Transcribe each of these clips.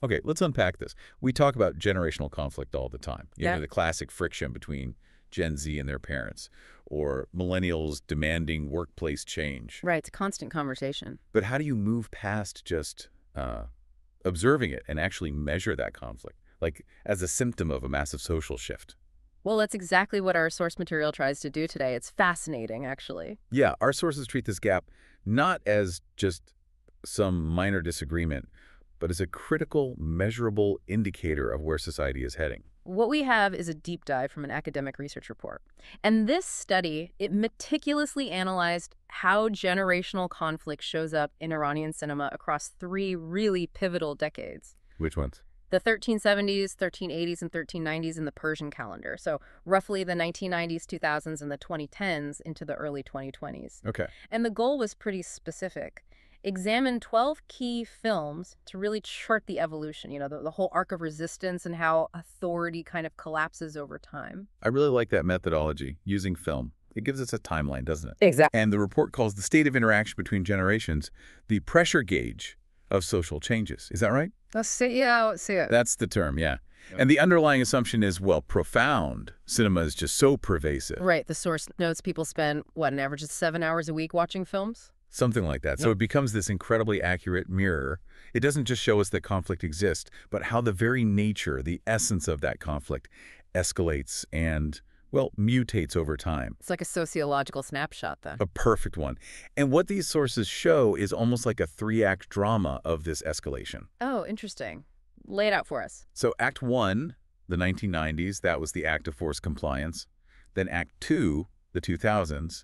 Okay, let's unpack this. We talk about generational conflict all the time. Yeah. The classic friction between Gen Z and their parents, or millennials demanding workplace change. Right, it's a constant conversation. But how do you move past just observing it and actually measure that conflict, like as a symptom of a massive social shift? Well, that's exactly what our source material tries to do today. It's fascinating, actually. Yeah, our sources treat this gap not as just some minor disagreement, but as a critical, measurable indicator of where society is heading. What we have is a deep dive from an academic research report. And this study, it meticulously analyzed how generational conflict shows up in Iranian cinema across 3 really pivotal decades. Which ones? The 1370s, 1380s, and 1390s in the Persian calendar. So roughly the 1990s, 2000s, and the 2010s into the early 2020s. Okay. And the goal was pretty specific. Examine 12 key films to really chart the evolution, the whole arc of resistance and how authority kind of collapses over time. I really like that methodology, using film. It gives us a timeline, doesn't it? Exactly. And the report calls the state of interaction between generations the pressure gauge of social changes. Is that right? Let's see it. That's the term, yeah. And the underlying assumption is, well, profound. Cinema is just so pervasive. Right. The source notes people spend, an average of 7 hours a week watching films? Something like that. So it becomes this incredibly accurate mirror. It doesn't just show us that conflict exists, but how the very nature, the essence of that conflict escalates and, well, mutates over time. It's like a sociological snapshot, then. A perfect one. And what these sources show is almost like a 3-act drama of this escalation. Oh, interesting. Lay it out for us. So Act 1, the 1990s, that was the act of forced compliance. Then Act 2, the 2000s,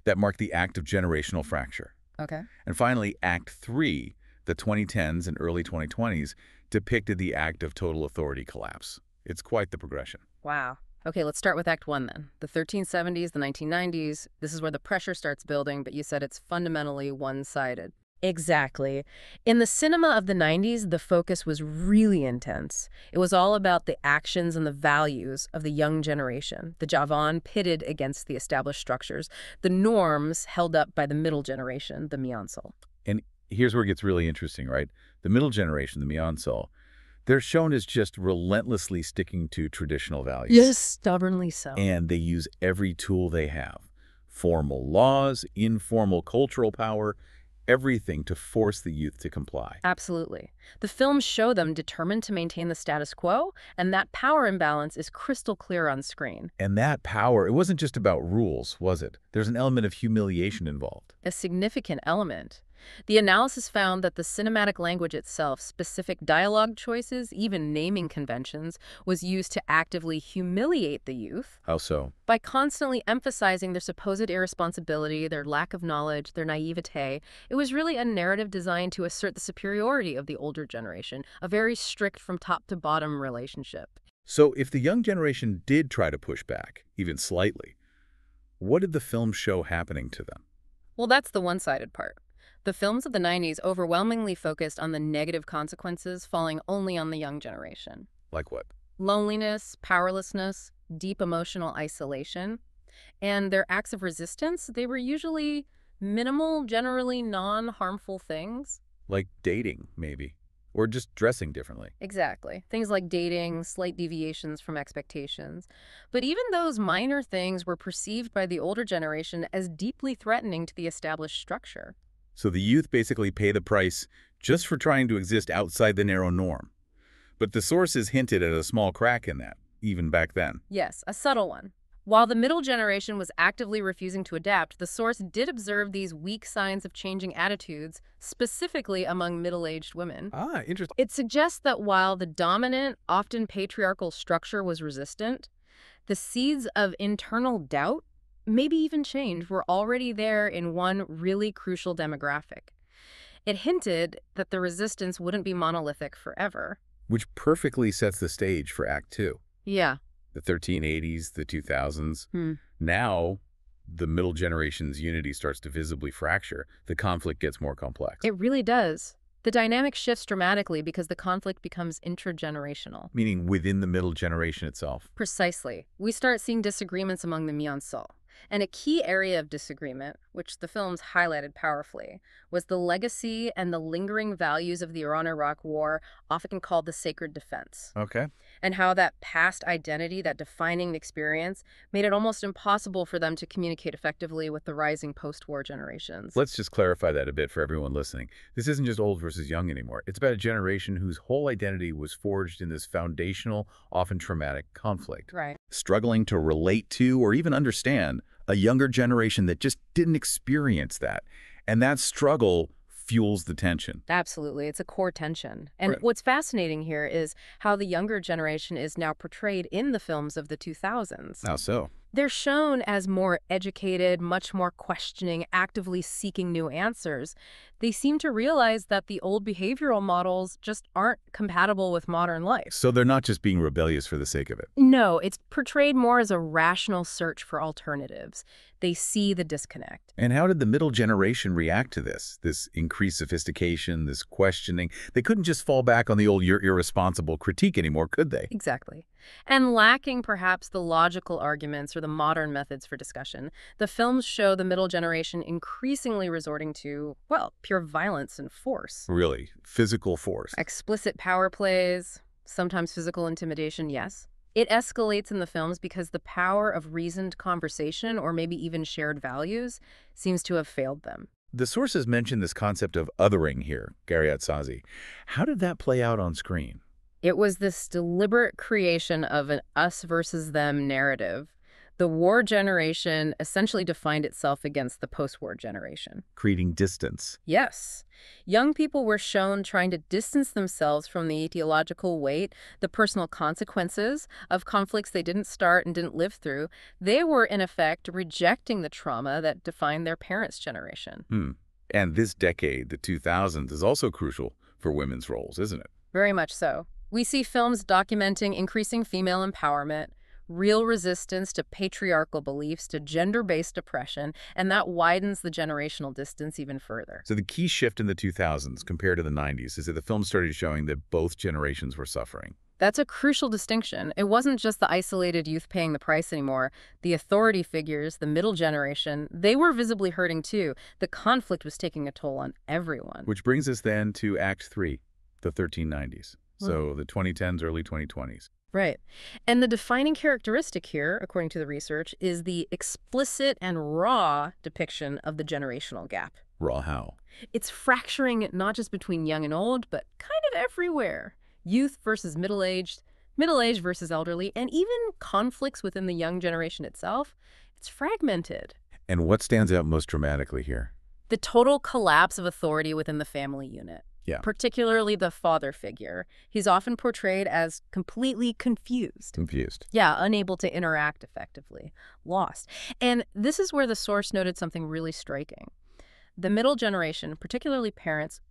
that marked the act of generational fracture. Okay. And finally, Act 3, the 2010s and early 2020s, depicted the act of total authority collapse. It's quite the progression. Wow. Okay, let's start with Act 1 then. The 1370s, the 1990s, this is where the pressure starts building, but you said it's fundamentally one-sided. Exactly. In the cinema of the 90s, the focus was really intense. It was all about the actions and the values of the young generation, the Javan pitted against the established structures, the norms held up by the middle generation, the Miansal. And here's where it gets really interesting, right? The middle generation, the Miansal, they're shown as just relentlessly sticking to traditional values. Yes, stubbornly so. And they use every tool they have. Formal laws, informal cultural power, everything to force the youth to comply. Absolutely. The films show them determined to maintain the status quo, and that power imbalance is crystal clear on screen. And that power, it wasn't just about rules, was it? There's an element of humiliation involved. A significant element. The analysis found that the cinematic language itself, specific dialogue choices, even naming conventions, was used to actively humiliate the youth. How so? By constantly emphasizing their supposed irresponsibility, their lack of knowledge, their naivete. It was really a narrative designed to assert the superiority of the older generation, a very strict from top to bottom relationship. So if the young generation did try to push back, even slightly, what did the film show happening to them? Well, that's the one-sided part. The films of the 90s overwhelmingly focused on the negative consequences falling only on the young generation. Like what? Loneliness, powerlessness, deep emotional isolation. And their acts of resistance, they were usually minimal, generally non-harmful things. Like dating, maybe. Or just dressing differently. Exactly. Things like dating, slight deviations from expectations. But even those minor things were perceived by the older generation as deeply threatening to the established structure. So the youth basically pay the price just for trying to exist outside the narrow norm. But the sources hinted at a small crack in that, even back then. Yes, a subtle one. While the middle generation was actively refusing to adapt, the source did observe these weak signs of changing attitudes, specifically among middle-aged women. Ah, interesting. It suggests that while the dominant, often patriarchal structure was resistant, the seeds of internal doubt, maybe even change, were already there in one really crucial demographic. It hinted that the resistance wouldn't be monolithic forever. Which perfectly sets the stage for Act 2. Yeah. The 1380s, the 2000s. Now, the middle generation's unity starts to visibly fracture. The conflict gets more complex. It really does. The dynamic shifts dramatically because the conflict becomes intragenerational. Meaning within the middle generation itself. Precisely. We start seeing disagreements among the Miansal. And a key area of disagreement, which the films highlighted powerfully, was the legacy and the lingering values of the Iran-Iraq War, often called the sacred defense, Okay. and how that past identity, that defining experience, made it almost impossible for them to communicate effectively with the rising post-war generations. Let's just clarify that a bit for everyone listening. This isn't just old versus young anymore. It's about a generation whose whole identity was forged in this foundational, often traumatic conflict. Right. Struggling to relate to or even understand a younger generation that just didn't experience that. And that struggle fuels the tension. Absolutely. It's a core tension. And Right. what's fascinating here is how the younger generation is now portrayed in the films of the 2000s. How so? They're shown as more educated, much more questioning, actively seeking new answers. They seem to realize that the old behavioral models just aren't compatible with modern life. So they're not just being rebellious for the sake of it. No, it's portrayed more as a rational search for alternatives. They see the disconnect. And how did the middle generation react to this increased sophistication, this questioning? They couldn't just fall back on the old "you're irresponsible" critique anymore, could they? Exactly. And lacking perhaps the logical arguments or the modern methods for discussion, the films show the middle generation increasingly resorting to, well, pure violence and force. Really, physical force. Explicit power plays, sometimes physical intimidation, yes. It escalates in the films because the power of reasoned conversation or maybe even shared values seems to have failed them. The sources mention this concept of othering here, Gariat Sazi. How did that play out on screen? It was this deliberate creation of an us versus them narrative. The war generation essentially defined itself against the post-war generation. Creating distance. Yes. Young people were shown trying to distance themselves from the ideological weight, the personal consequences of conflicts they didn't start and didn't live through. They were, in effect, rejecting the trauma that defined their parents' generation. And this decade, the 2000s, is also crucial for women's roles, isn't it? Very much so. We see films documenting increasing female empowerment, real resistance to patriarchal beliefs, to gender-based oppression, and that widens the generational distance even further. So the key shift in the 2000s compared to the 90s is that the film started showing that both generations were suffering. That's a crucial distinction. It wasn't just the isolated youth paying the price anymore. The authority figures, the middle generation, they were visibly hurting too. The conflict was taking a toll on everyone. Which brings us then to Act 3, the 1390s. So the 2010s, early 2020s. Right. And the defining characteristic here, according to the research, is the explicit and raw depiction of the generational gap. Raw how? It's fracturing not just between young and old, but kind of everywhere. Youth versus middle-aged versus elderly, and even conflicts within the young generation itself. It's fragmented. And what stands out most dramatically here? The total collapse of authority within the family unit. Yeah. Particularly the father figure. He's often portrayed as completely confused. Confused. Yeah, unable to interact effectively. Lost. And this is where the source noted something really striking. The middle generation, particularly parents,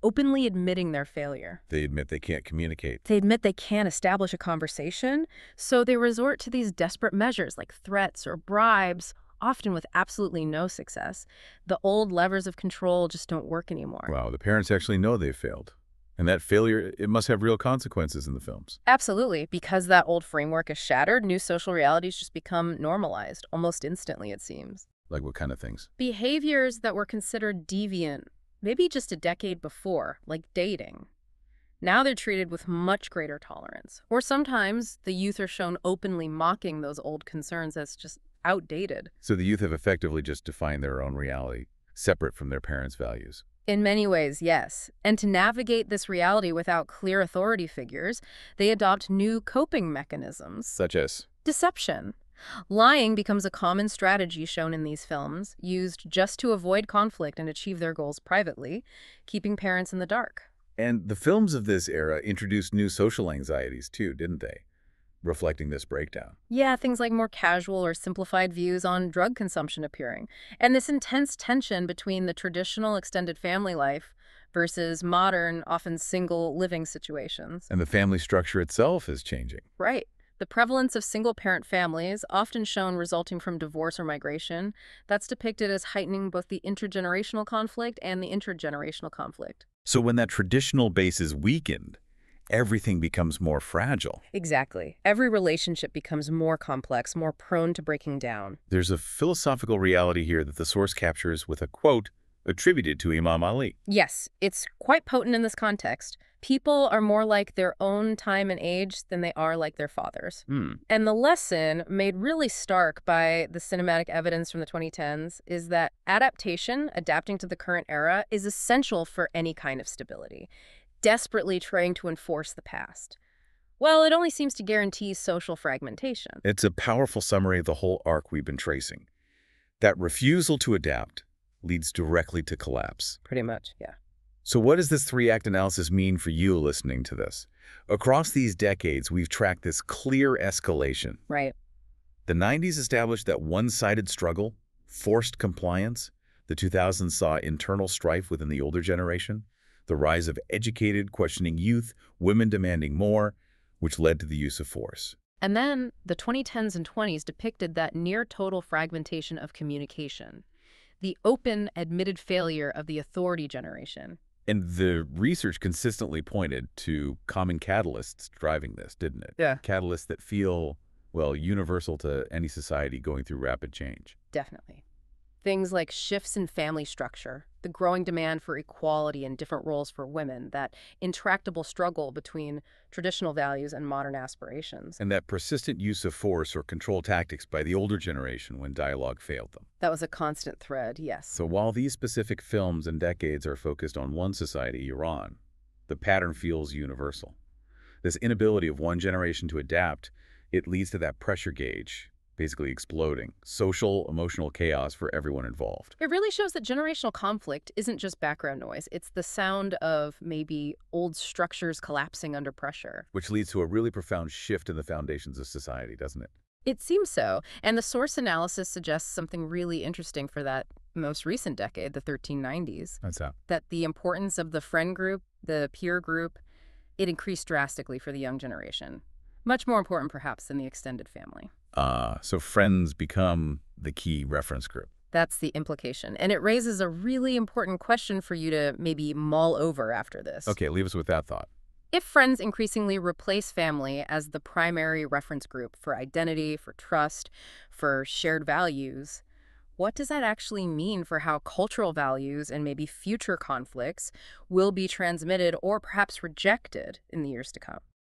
openly admitting their failure. They admit they can't communicate. They admit they can't establish a conversation, so they resort to these desperate measures like threats or bribes, often with absolutely no success. The old levers of control just don't work anymore. Wow, the parents actually know they've failed. And that failure, it must have real consequences in the films. Absolutely. Because that old framework is shattered, new social realities just become normalized, almost instantly, it seems. Like what kind of things? Behaviors that were considered deviant, maybe just a decade before, like dating. Now they're treated with much greater tolerance. Or sometimes the youth are shown openly mocking those old concerns as just outdated. So the youth have effectively just defined their own reality, separate from their parents' values. In many ways, yes. And to navigate this reality without clear authority figures, they adopt new coping mechanisms. Such as? Deception. Lying becomes a common strategy shown in these films, used just to avoid conflict and achieve their goals privately, keeping parents in the dark. And the films of this era introduced new social anxieties too, didn't they? Reflecting this breakdown. Yeah, things like more casual or simplified views on drug consumption appearing. And this intense tension between the traditional extended family life versus modern, often single living situations. And the family structure itself is changing. Right. The prevalence of single-parent families, often shown resulting from divorce or migration, that's depicted as heightening both the intergenerational conflict and the intergenerational conflict. So when that traditional base is weakened everything becomes more fragile. Exactly. Every relationship becomes more complex, more prone to breaking down. There's a philosophical reality here that the source captures with a quote attributed to Imam Ali. Yes, it's quite potent in this context. People are more like their own time and age than they are like their fathers. And the lesson, made really stark by the cinematic evidence from the 2010s, is that adaptation, adapting to the current era, is essential for any kind of stability, desperately trying to enforce the past. Well, it only seems to guarantee social fragmentation. It's a powerful summary of the whole arc we've been tracing. That refusal to adapt leads directly to collapse. Pretty much, yeah. So what does this three-act analysis mean for you listening to this? Across these decades, we've tracked this clear escalation. Right. The 90s established that one-sided struggle, forced compliance. The 2000s saw internal strife within the older generation, the rise of educated, questioning youth, women demanding more, which led to the use of force. And then the 2010s and 20s depicted that near-total fragmentation of communication, the open, admitted failure of the authority generation. And the research consistently pointed to common catalysts driving this, didn't it? Yeah. Catalysts that feel, well, universal to any society going through rapid change. Definitely. Things like shifts in family structure, the growing demand for equality and different roles for women, that intractable struggle between traditional values and modern aspirations. And that persistent use of force or control tactics by the older generation when dialogue failed them. That was a constant thread, yes. So while these specific films and decades are focused on one society, Iran, the pattern feels universal. This inability of one generation to adapt, it leads to that pressure gauge basically exploding, social, emotional chaos for everyone involved. It really shows that generational conflict isn't just background noise. It's the sound of maybe old structures collapsing under pressure. Which leads to a really profound shift in the foundations of society, doesn't it? It seems so. And the source analysis suggests something really interesting for that most recent decade, the 1390s. That's how. That the importance of the friend group, the peer group, it increased drastically for the young generation. Much more important, perhaps, than the extended family. So friends become the key reference group. That's the implication. And it raises a really important question for you to maybe mull over after this. Okay, leave us with that thought. If friends increasingly replace family as the primary reference group for identity, for trust, for shared values, what does that actually mean for how cultural values and maybe future conflicts will be transmitted or perhaps rejected in the years to come?